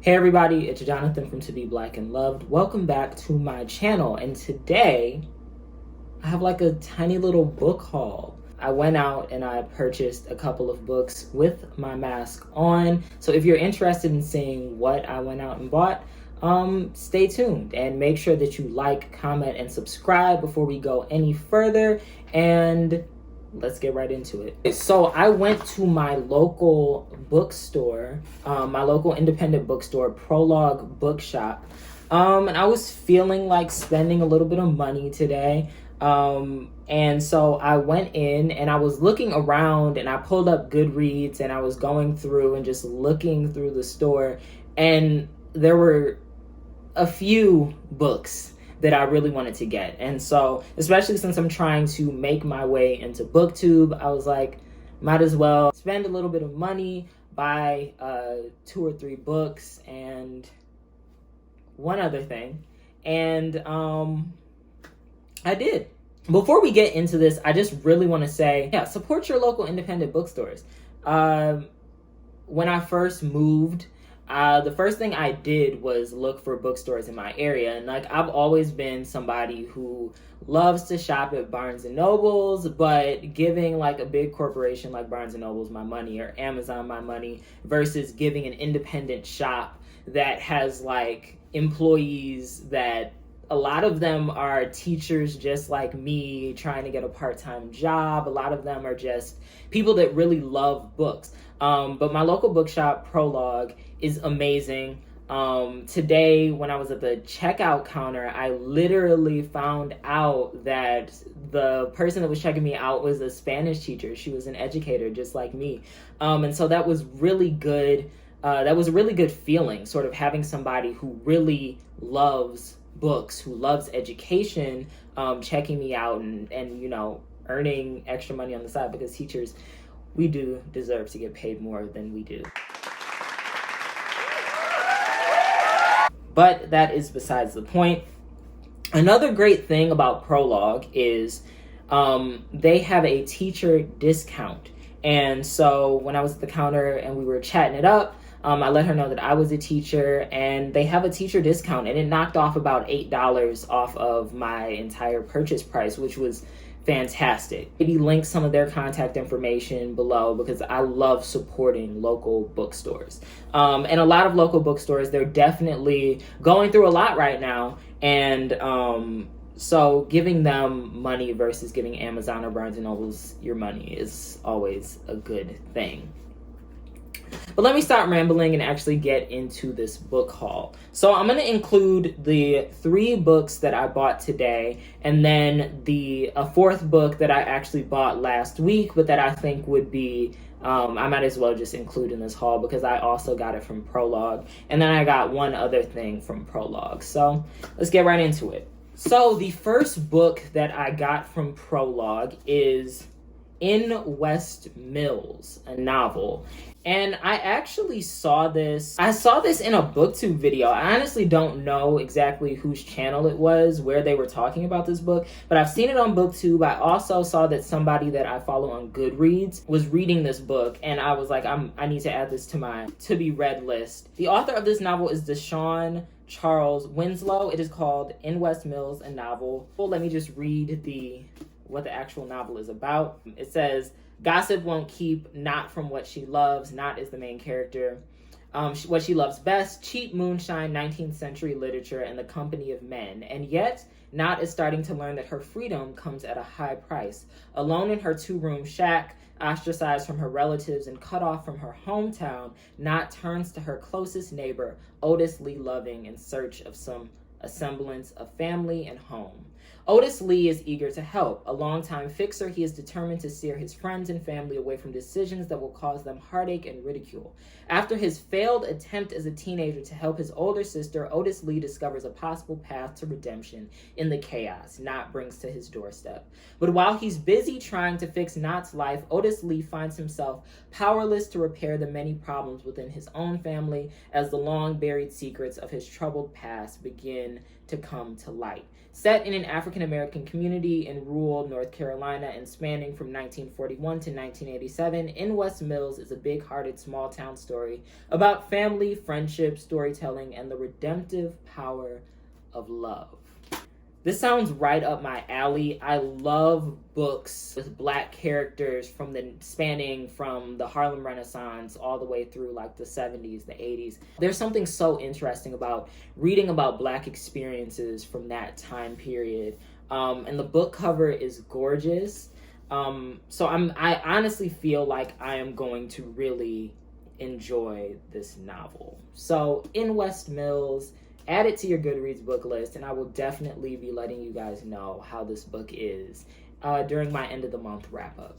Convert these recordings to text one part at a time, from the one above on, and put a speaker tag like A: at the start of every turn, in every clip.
A: Hey everybody, it's Jonathan from To Be Black and Loved. Welcome back to my channel, and today I have like a tiny little book haul. I went out and I purchased a couple of books with my mask on. So if you're interested in seeing what I went out and bought, stay tuned and make sure that you like, comment, and subscribe before we go any further. And let's get right into it. So I went to my local bookstore, my local independent bookstore, Prologue Bookshop. And I was feeling like spending a little bit of money today. And so I went in and I was looking around and I pulled up Goodreads and I was going through and just looking through the store, and there were a few books that I really wanted to get. And so, especially since I'm trying to make my way into BookTube, I was like, might as well spend a little bit of money, buy 2 or 3 books and one other thing. And I did. Before we get into this, I just really want to say, support your local independent bookstores. When I first moved, the first thing I did was look for bookstores in my area. And like, I've always been somebody who loves to shop at Barnes and Nobles, but giving like a big corporation like Barnes and Nobles my money, or Amazon my money, versus giving an independent shop that has like employees that a lot of them are teachers just like me trying to get a part-time job. A lot of them are just people that really love books. But my local bookshop, Prologue, is amazing. Today, when I was at the checkout counter, I literally found out that the person that was checking me out was a Spanish teacher. She was an educator just like me. And so that was really good. That was a really good feeling, sort of having somebody who really loves books, who loves education, checking me out and you know, earning extra money on the side, because teachers, we do deserve to get paid more than we do. But that is besides the point. Another great thing about Prologue is they have a teacher discount. And so when I was at the counter and we were chatting it up, I let her know that I was a teacher, and they have a teacher discount, and it knocked off about $8 off of my entire purchase price, which was fantastic. Maybe link some of their contact information below, because I love supporting local bookstores. And a lot of local bookstores, they're definitely going through a lot right now, and so giving them money versus giving Amazon or Barnes & Nobles your money is always a good thing. But let me stop rambling and actually get into this book haul. So I'm going to include the 3 books that I bought today, and then a 4th book that I actually bought last week, but that I think would be, I might as well just include in this haul because I also got it from Prologue. And then I got one other thing from Prologue. So let's get right into it. So the first book that I got from Prologue is In West Mills, a novel. And I actually saw this. I saw this in a BookTube video. I honestly don't know exactly whose channel it was, where they were talking about this book, but I've seen it on BookTube. I also saw that somebody that I follow on Goodreads was reading this book, and I was like, I need to add this to my to-be-read list. The author of this novel is Deshaun Charles Winslow. It is called In West Mills, a novel. Well, let me just read what the actual novel is about. It says, gossip won't keep Not from what she loves. Not is the main character. What she loves best, cheap moonshine, 19th century literature, and the company of men. And yet, Not is starting to learn that her freedom comes at a high price. Alone in her 2-room shack, ostracized from her relatives and cut off from her hometown, Not turns to her closest neighbor, Otis Lee Loving, in search of a semblance of family and home. Otis Lee is eager to help. A longtime fixer, he is determined to steer his friends and family away from decisions that will cause them heartache and ridicule. After his failed attempt as a teenager to help his older sister, Otis Lee discovers a possible path to redemption in the chaos Not brings to his doorstep. But while he's busy trying to fix Not's life, Otis Lee finds himself powerless to repair the many problems within his own family as the long-buried secrets of his troubled past begin to come to light. Set in an African African-American community in rural North Carolina and spanning from 1941 to 1987, In West Mills is a big-hearted small-town story about family, friendship, storytelling, and the redemptive power of love. This sounds right up my alley. I love books with Black characters spanning from the Harlem Renaissance all the way through like the 70s, the 80s. There's something so interesting about reading about Black experiences from that time period. And the book cover is gorgeous. So I honestly feel like I am going to really enjoy this novel. So In West Mills, add it to your Goodreads book list, and I will definitely be letting you guys know how this book is during my end of the month wrap up.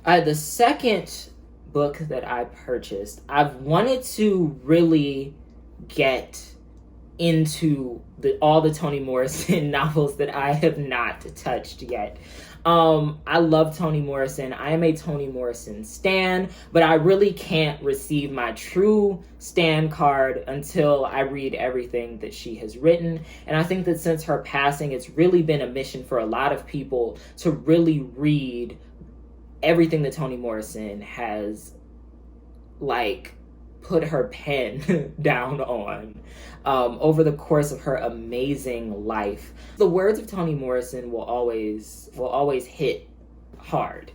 A: The second book that I purchased, I've wanted to really get into all the Toni Morrison novels that I have not touched yet. I love Toni Morrison. I am a Toni Morrison stan, but I really can't receive my true stan card until I read everything that she has written. And I think that since her passing, it's really been a mission for a lot of people to really read everything that Toni Morrison has, like, put her pen down on over the course of her amazing life. The words of Toni Morrison will always hit hard.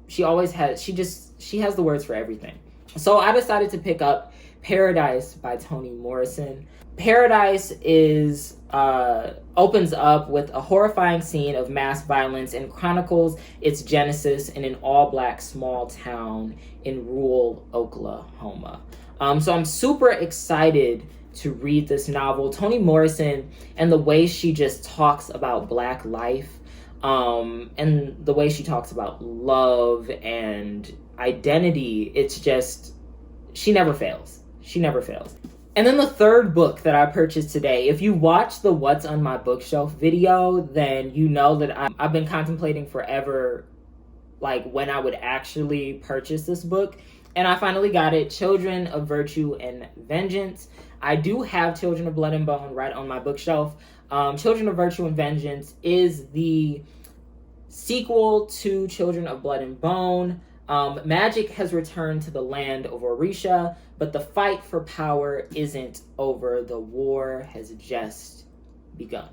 A: She has the words for everything. So I decided to pick up Paradise by Toni Morrison. Paradise opens up with a horrifying scene of mass violence and chronicles its genesis in an all-Black small town in rural Oklahoma. So I'm super excited to read this novel. Toni Morrison and the way she just talks about Black life, and the way she talks about love and identity, it's just, she never fails. She never fails. And then the third book that I purchased today, if you watch the What's on My Bookshelf video, then you know that I've been contemplating forever, like, when I would actually purchase this book. And I finally got it, Children of Virtue and Vengeance. I do have Children of Blood and Bone right on my bookshelf. Children of Virtue and Vengeance is the sequel to Children of Blood and Bone. Magic has returned to the land of Orisha, but the fight for power isn't over. The war has just begun.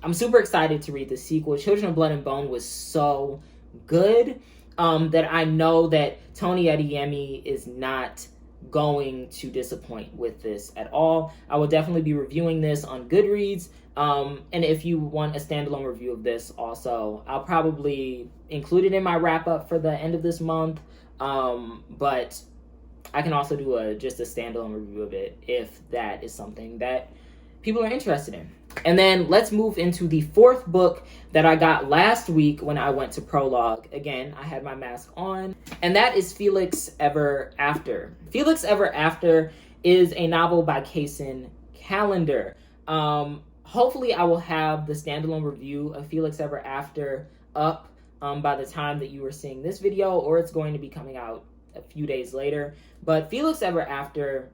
A: I'm super excited to read the sequel. Children of Blood and Bone was so good that I know that Tony Adeyemi is not going to disappoint with this at all. I will definitely be reviewing this on Goodreads. And if you want a standalone review of this also, I'll probably include it in my wrap up for the end of this month. But I can also do just a standalone review of it if that is something that people are interested in. And then let's move into the fourth book that I got last week when I went to Prologue. Again, I had my mask on. And that is Felix Ever After. Felix Ever After is a novel by Kaysen Callender. Hopefully I will have the standalone review of Felix Ever After up by the time that you are seeing this video, or it's going to be coming out a few days later. But Felix Ever After,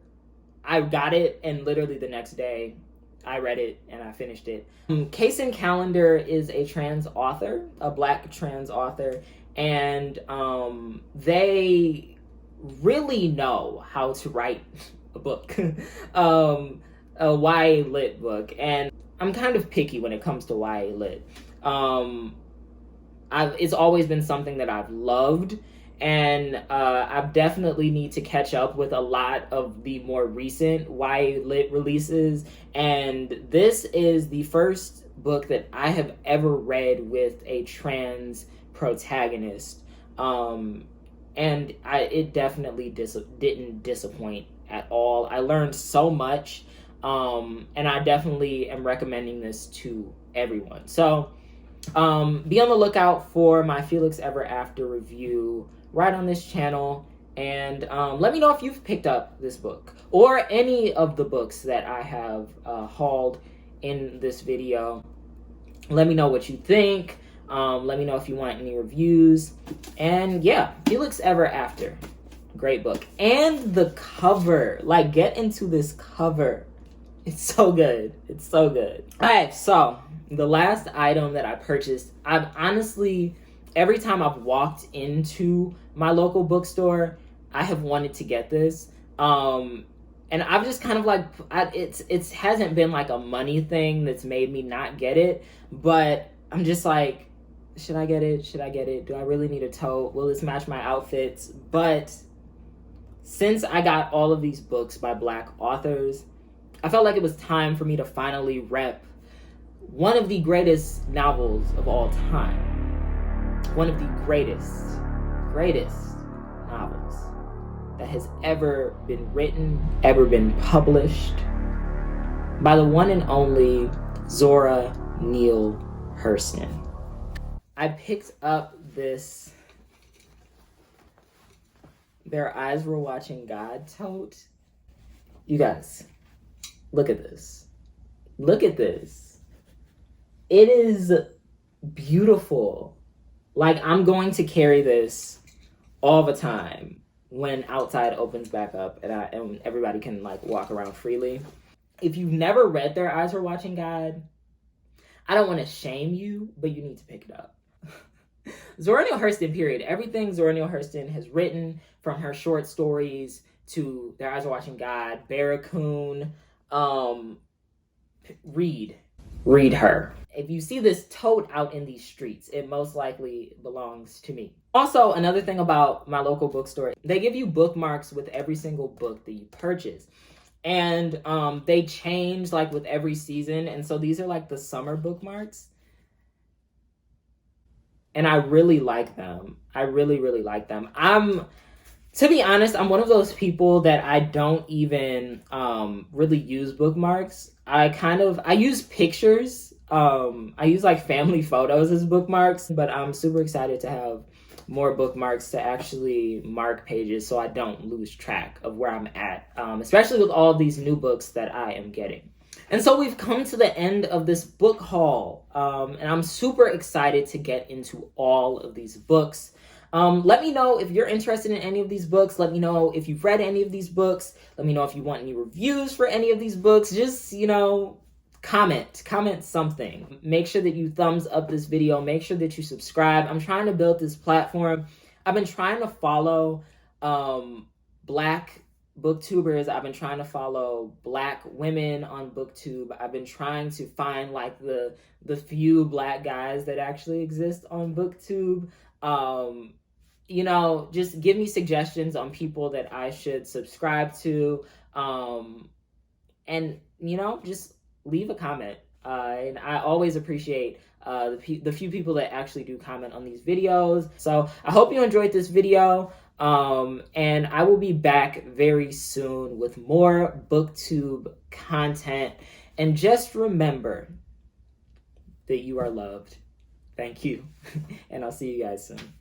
A: I got it, and literally the next day I read it and I finished it. Kaysen Callender is a trans author, a Black trans author, and they really know how to write a book, a YA lit book. And I'm kind of picky when it comes to YA lit. It's always been something that I've loved, and I definitely need to catch up with a lot of the more recent YA lit releases. And this is the first book that I have ever read with a trans protagonist. And it definitely didn't disappoint at all. I learned so much, and I definitely am recommending this to everyone. So be on the lookout for my Felix Ever After review right on this channel, and let me know if you've picked up this book or any of the books that I have hauled in this video. Let me know what you think. Let me know if you want any reviews. And yeah, Felix Ever After, great book. And the cover, like, get into this cover. It's so good. It's so good. All right, so the last item that I purchased, I've honestly, every time I've walked into my local bookstore, I have wanted to get this. And I've just kind of like, it hasn't been like a money thing that's made me not get it, but I'm just like, should I get it? Should I get it? Do I really need a tote? Will this match my outfits? But since I got all of these books by Black authors, I felt like it was time for me to finally rep one of the greatest novels of all time. One of the greatest novels that has ever been written, ever been published, by the one and only Zora Neale Hurston. I picked up this Their Eyes Were Watching God tote. You guys, look at this. Look at this. It is beautiful. Like, I'm going to carry this all the time when outside opens back up and everybody can like walk around freely. If you've never read Their Eyes Were Watching God, I don't want to shame you, but you need to pick it up. Zora Neale Hurston, period. Everything Zora Neale Hurston has written, from her short stories to Their Eyes Are Watching God, Barracoon, read her. If you see this tote out in these streets, it most likely belongs to me. Also, another thing about my local bookstore, they give you bookmarks with every single book that you purchase. And they change like with every season. And so these are like the summer bookmarks. And I really like them. I really, really like them. To be honest, I'm one of those people that I don't even really use bookmarks. I use pictures. I use like family photos as bookmarks, but I'm super excited to have more bookmarks to actually mark pages so I don't lose track of where I'm at, especially with all of these new books that I am getting. And so we've come to the end of this book haul, and I'm super excited to get into all of these books. Let me know if you're interested in any of these books. Let me know if you've read any of these books. Let me know if you want any reviews for any of these books. Just, comment something. Make sure that you thumbs up this video. Make sure that you subscribe. I'm trying to build this platform. I've been trying to follow Black booktubers. I've been trying to follow Black women on booktube. I've been trying to find like the few Black guys that actually exist on booktube. Just give me suggestions on people that I should subscribe to, and just leave a comment. And I always appreciate the few people that actually do comment on these videos. So I hope you enjoyed this video. And I will be back very soon with more booktube content. And just remember that you are loved. Thank you. And I'll see you guys soon.